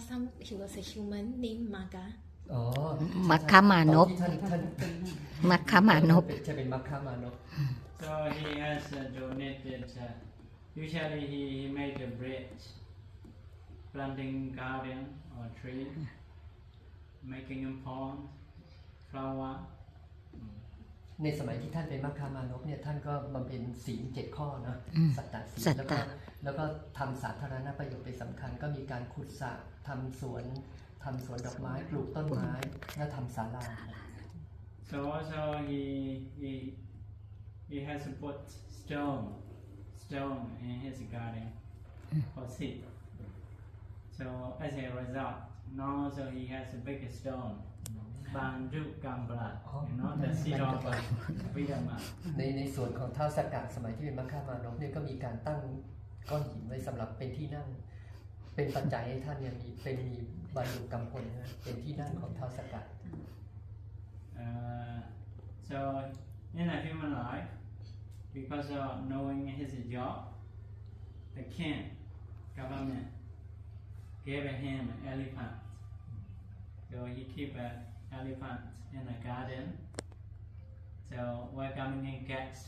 some he was a human named Maga อ๋อ มัคคามานพ มัคคามานพ จะเป็นมัคคามานพ So he has donated usually he made a bridge planting garden or tree making a pond flower ในสมัยที่ท่านเป็นมัคคามานพเนี่ยท่านก็บำเพ็ญศีล7ข้อนะสัตตศีลแล้วก็ทำสาธารณประโยชน์เป็นสำคัญก็มีการขุดสระทำสวนดอกไม้ปลูกต้นไม้และทำศาลา So also he has put stone in his garden for seed. So as a result, now also he has a big stone, Bandu Gambla, the seed of freedom. ในส่วนของท้าวสักกะสมัยที่เป็นมัคคามานพเนี่ยก็มีการตั้งก้อนหินไว้สำหรับเป็นที่นั่งเป็นปัจจัยให้ท่านเนี่ยมีบรรลุกรรมผลนะเป็นที่นั่งของท้าวสักกะ So in a human life, because of knowing his job, the king, government, gave him an elephant. So he keep an elephant in a garden. So welcoming guests